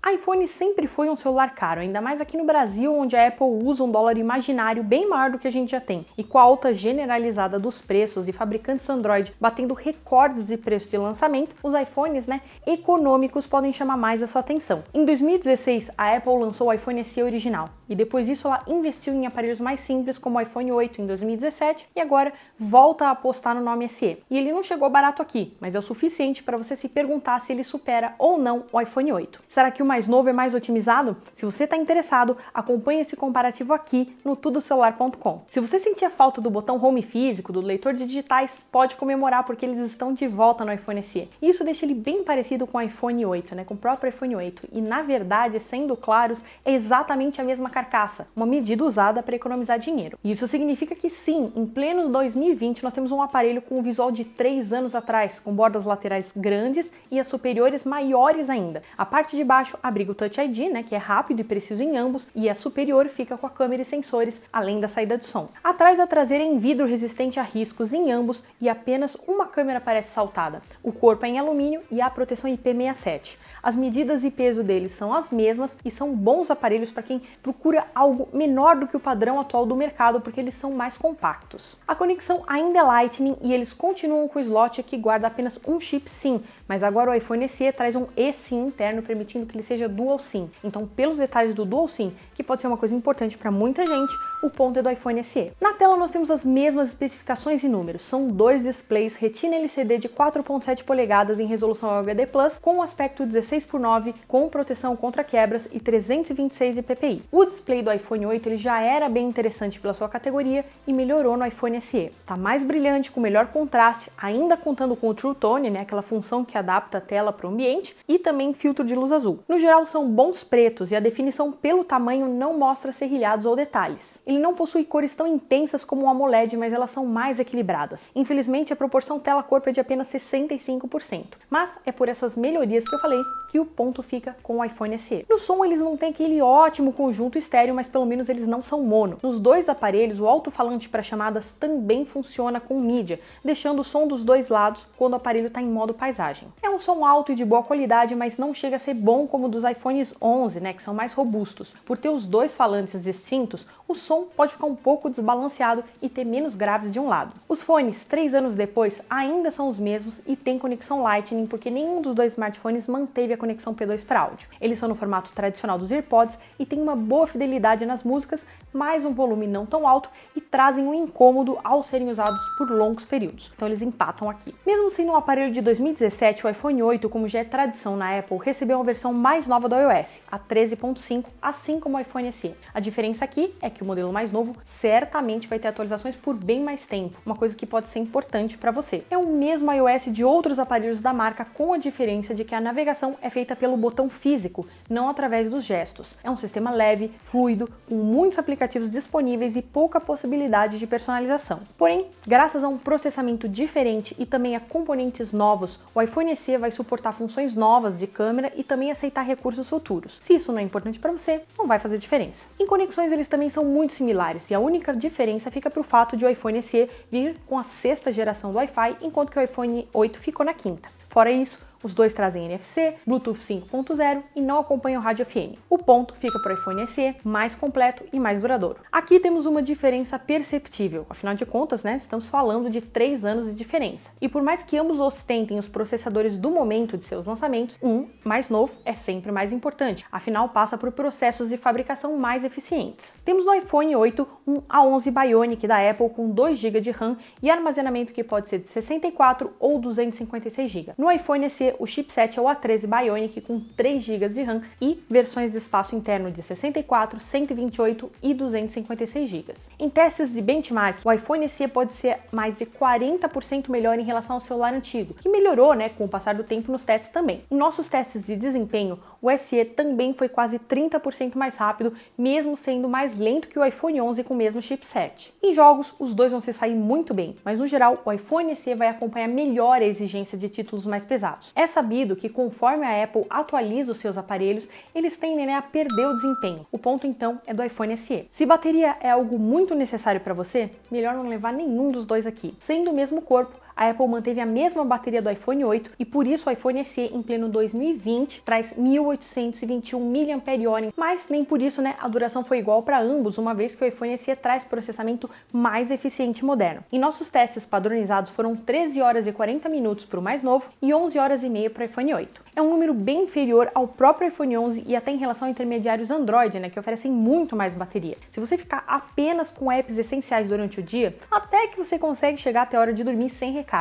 iPhone sempre foi um celular caro, ainda mais aqui no Brasil, onde a Apple usa um dólar imaginário bem maior do que a gente já tem. E com a alta generalizada dos preços e fabricantes Android batendo recordes de preço de lançamento, os iPhones, econômicos podem chamar mais a sua atenção. Em 2016, a Apple lançou o iPhone SE original, e depois disso ela investiu em aparelhos mais simples como o iPhone 8 em 2017 e agora volta a apostar no nome SE. E ele não chegou barato aqui, mas é o suficiente para você se perguntar se ele supera ou não o iPhone 8. Será que o mais novo é mais otimizado? Se você está interessado, acompanhe esse comparativo aqui no tudocelular.com. Se você sentia falta do botão Home físico, do leitor de digitais, pode comemorar porque eles estão de volta no iPhone SE. E isso deixa ele bem parecido com o iPhone 8, com o próprio iPhone 8. E na verdade, sendo claros, é exatamente a mesma carcaça, uma medida usada para economizar dinheiro. E isso significa que sim, em pleno 2020 nós temos um aparelho com o visual de 3 anos atrás, com bordas laterais grandes e as superiores maiores ainda. A parte de baixo abriga o Touch ID, que é rápido e preciso em ambos, e a superior fica com a câmera e sensores, além da saída de som. Atrás da traseira é em vidro resistente a riscos em ambos e apenas uma câmera aparece saltada. O corpo é em alumínio e há proteção IP67. As medidas e peso deles são as mesmas e são bons aparelhos para quem procura algo menor do que o padrão atual do mercado, porque eles são mais compactos. A conexão ainda é Lightning e eles continuam com o slot que guarda apenas um chip SIM, mas agora o iPhone SE traz um eSIM interno, permitindo que ele seja Dual SIM. Então, pelos detalhes do Dual SIM, que pode ser uma coisa importante para muita gente, o ponto é do iPhone SE. Na tela nós temos as mesmas especificações e números. São dois displays Retina LCD de 4.7 polegadas em resolução HD+, com um aspecto 16:9, com proteção contra quebras e 326 de ppi. O display do iPhone 8 ele já era bem interessante pela sua categoria e melhorou no iPhone SE. Tá mais brilhante, com melhor contraste, ainda contando com o True Tone, aquela função que adapta a tela para o ambiente, e também filtro de luz azul. No geral são bons pretos e a definição pelo tamanho não mostra serrilhados ou detalhes. Ele não possui cores tão intensas como o AMOLED, mas elas são mais equilibradas. Infelizmente a proporção tela-corpo é de apenas 65%, mas é por essas melhorias que eu falei que o ponto fica com o iPhone SE. No som eles não têm aquele ótimo conjunto estéreo, mas pelo menos eles não são mono. Nos dois aparelhos o alto-falante para chamadas também funciona com mídia, deixando o som dos dois lados quando o aparelho está em modo paisagem. É um som alto e de boa qualidade, mas não chega a ser bom como o dos iPhones 11, que são mais robustos. Por ter os dois falantes distintos, o som pode ficar um pouco desbalanceado e ter menos graves de um lado. Os fones, 3 anos depois, ainda são os mesmos e têm conexão Lightning, porque nenhum dos dois smartphones manteve a conexão P2 para áudio. Eles são no formato tradicional dos AirPods e têm uma boa fidelidade nas músicas, mas um volume não tão alto e trazem um incômodo ao serem usados por longos períodos. Então eles empatam aqui. Mesmo sendo um aparelho de 2017, o iPhone 8, como já é tradição na Apple, recebeu uma versão mais nova do iOS, a 13.5, assim como o iPhone SE. A diferença aqui é que o modelo mais novo certamente vai ter atualizações por bem mais tempo, uma coisa que pode ser importante para você. É o mesmo iOS de outros aparelhos da marca, com a diferença de que a navegação é feita pelo botão físico, não através dos gestos. É um sistema leve, fluido, com muitos aplicativos disponíveis e pouca possibilidade de personalização. Porém, graças a um processamento diferente e também a componentes novos, o iPhone SE vai suportar funções novas de câmera e também aceitar recursos futuros. Se isso não é importante para você, não vai fazer diferença. Em conexões eles também são muito similares e a única diferença fica para o fato de o iPhone SE vir com a 6ª geração do Wi-Fi, enquanto que o iPhone 8 ficou na 5ª. Fora isso, os dois trazem NFC, Bluetooth 5.0 e não acompanham rádio FM. O ponto fica para o iPhone SE mais completo e mais duradouro. Aqui temos uma diferença perceptível, afinal de contas, estamos falando de 3 anos de diferença. E por mais que ambos ostentem os processadores do momento de seus lançamentos, um mais novo é sempre mais importante, afinal passa por processos de fabricação mais eficientes. Temos no iPhone 8 um A11 Bionic da Apple com 2 GB de RAM e armazenamento que pode ser de 64 ou 256 GB. No iPhone SE o chipset é o A13 Bionic com 3 GB de RAM e versões de espaço interno de 64, 128 e 256 GB. Em testes de benchmark, o iPhone SE pode ser mais de 40% melhor em relação ao celular antigo, que melhorou com o passar do tempo nos testes também. Em nossos testes de desempenho, o SE também foi quase 30% mais rápido, mesmo sendo mais lento que o iPhone 11 com o mesmo chipset. Em jogos, os dois vão se sair muito bem, mas no geral, o iPhone SE vai acompanhar melhor a exigência de títulos mais pesados. É sabido que conforme a Apple atualiza os seus aparelhos, eles tendem a perder o desempenho. O ponto então é do iPhone SE. Se bateria é algo muito necessário para você, melhor não levar nenhum dos dois aqui. Sendo o mesmo corpo, a Apple manteve a mesma bateria do iPhone 8 e por isso o iPhone SE em pleno 2020 traz 1821 mAh, mas nem por isso, né, a duração foi igual para ambos, uma vez que o iPhone SE traz processamento mais eficiente e moderno. Em nossos testes padronizados foram 13 horas e 40 minutos para o mais novo e 11 horas e meia para o iPhone 8. É um número bem inferior ao próprio iPhone 11 e até em relação a intermediários Android, né, que oferecem muito mais bateria. Se você ficar apenas com apps essenciais durante o dia, até que você consegue chegar até a hora de dormir sem recarga,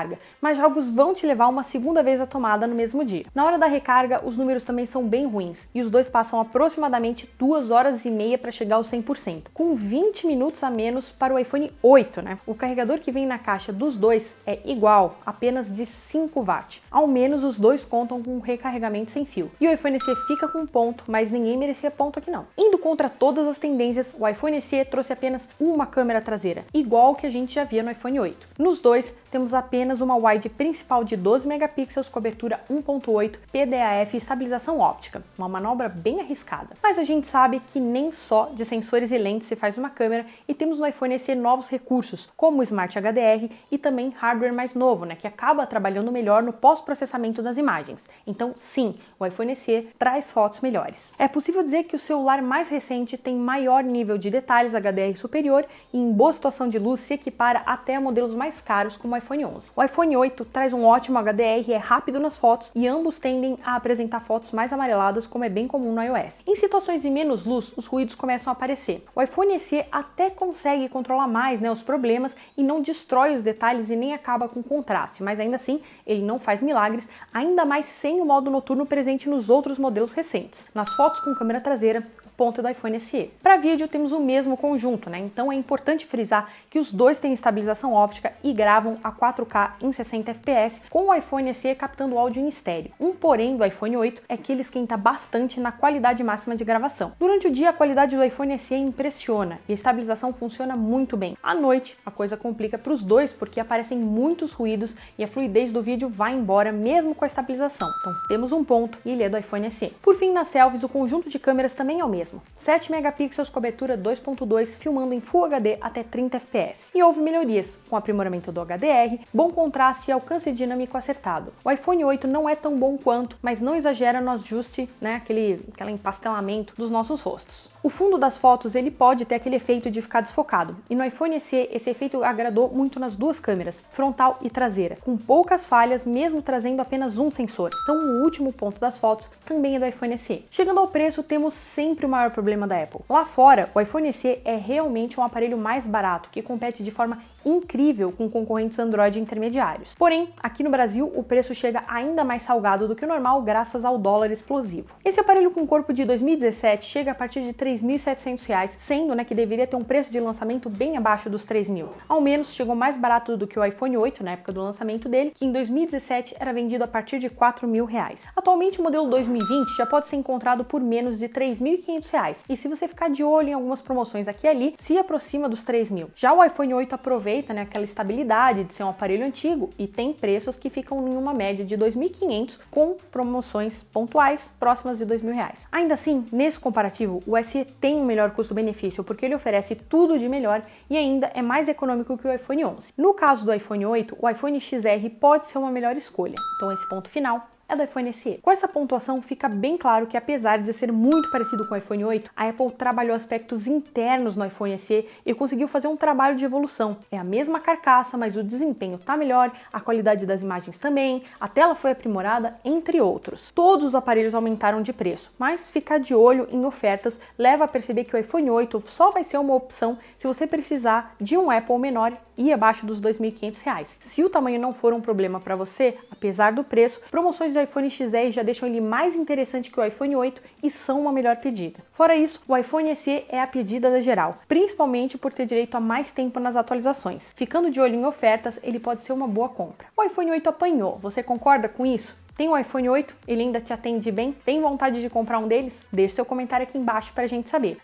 mas jogos vão te levar uma segunda vez a tomada no mesmo dia. Na hora da recarga, os números também são bem ruins e os dois passam aproximadamente 2 horas e meia para chegar ao 100%, com 20 minutos a menos para o iPhone 8, né? O carregador que vem na caixa dos dois é igual, apenas de 5 watts. Ao menos os dois contam com um recarregamento sem fio. E o iPhone SE fica com ponto, mas ninguém merecia ponto aqui não. Indo contra todas as tendências, o iPhone SE trouxe apenas uma câmera traseira, igual que a gente já via no iPhone 8. Nos dois, temos apenas uma wide principal de 12 megapixels, cobertura 1.8, PDAF e estabilização óptica, uma manobra bem arriscada. Mas a gente sabe que nem só de sensores e lentes se faz uma câmera e temos no iPhone SE novos recursos, como o Smart HDR e também hardware mais novo, né, que acaba trabalhando melhor no pós-processamento das imagens. Então, sim, o iPhone SE traz fotos melhores. É possível dizer que o celular mais recente tem maior nível de detalhes HDR superior e em boa situação de luz se equipara até a modelos mais caros como o iPhone 11. O iPhone 8 traz um ótimo HDR, é rápido nas fotos e ambos tendem a apresentar fotos mais amareladas, como é bem comum no iOS. Em situações de menos luz, os ruídos começam a aparecer. O iPhone SE até consegue controlar mais, né, os problemas e não destrói os detalhes e nem acaba com contraste, mas ainda assim ele não faz milagres, ainda mais sem o modo noturno presente nos outros modelos recentes. Nas fotos com câmera traseira, ponto do iPhone SE. Para vídeo temos o mesmo conjunto, né? Então é importante frisar que os dois têm estabilização óptica e gravam a 4K em 60 fps, com o iPhone SE captando áudio em estéreo. Um porém do iPhone 8 é que ele esquenta bastante na qualidade máxima de gravação. Durante o dia a qualidade do iPhone SE impressiona e a estabilização funciona muito bem. À noite a coisa complica para os dois porque aparecem muitos ruídos e a fluidez do vídeo vai embora mesmo com a estabilização. Então temos um ponto e ele é do iPhone SE. Por fim, nas selfies o conjunto de câmeras também é o mesmo. 7 megapixels, cobertura 2.2, filmando em Full HD até 30 fps. E houve melhorias, com aprimoramento do HDR, bom contraste e alcance dinâmico acertado. O iPhone 8 não é tão bom quanto, mas não exagera no ajuste, né, aquele empastelamento dos nossos rostos. O fundo das fotos ele pode ter aquele efeito de ficar desfocado, e no iPhone SE esse efeito agradou muito nas duas câmeras, frontal e traseira, com poucas falhas, mesmo trazendo apenas um sensor. Então o último ponto das fotos também é do iPhone SE. Chegando ao preço, temos sempre o maior problema da Apple. Lá fora, o iPhone SE é realmente um aparelho mais barato, que compete de forma incrível com concorrentes Android intermediários. Porém, aqui no Brasil, o preço chega ainda mais salgado do que o normal graças ao dólar explosivo. Esse aparelho com corpo de 2017 chega a partir de R$ 3.700, sendo, né, que deveria ter um preço de lançamento bem abaixo dos 3.000. Ao menos chegou mais barato do que o iPhone 8 na época do lançamento dele, que em 2017 era vendido a partir de R$ 4.000. Atualmente o modelo 2020 já pode ser encontrado por menos de R$ 3.500, e se você ficar de olho em algumas promoções aqui e ali, se aproxima dos 3.000. Já o iPhone 8 aproveita, né, aquela estabilidade de ser um aparelho antigo e tem preços que ficam em uma média de R$ 2.500 com promoções pontuais próximas de R$ 2.000. Ainda assim, nesse comparativo, o SE tem um melhor custo-benefício porque ele oferece tudo de melhor e ainda é mais econômico que o iPhone 11. No caso do iPhone 8, o iPhone XR pode ser uma melhor escolha. Então esse ponto final é do iPhone SE. Com essa pontuação fica bem claro que apesar de ser muito parecido com o iPhone 8, a Apple trabalhou aspectos internos no iPhone SE e conseguiu fazer um trabalho de evolução. É a mesma carcaça, mas o desempenho tá melhor, a qualidade das imagens também, a tela foi aprimorada, entre outros. Todos os aparelhos aumentaram de preço, mas ficar de olho em ofertas leva a perceber que o iPhone 8 só vai ser uma opção se você precisar de um Apple menor e abaixo dos R$ 2.500. Se o tamanho não for um problema para você, apesar do preço, promoções do iPhone XR já deixam ele mais interessante que o iPhone 8 e são uma melhor pedida. Fora isso, o iPhone SE é a pedida da geral, principalmente por ter direito a mais tempo nas atualizações. Ficando de olho em ofertas, ele pode ser uma boa compra. O iPhone 8 apanhou, você concorda com isso? Tem um iPhone 8? Ele ainda te atende bem? Tem vontade de comprar um deles? Deixe seu comentário aqui embaixo para a gente saber.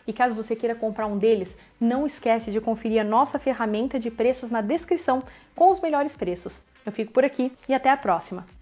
E caso você queira comprar um deles, não esquece de conferir a nossa ferramenta de preços na descrição com os melhores preços. Eu fico por aqui e até a próxima!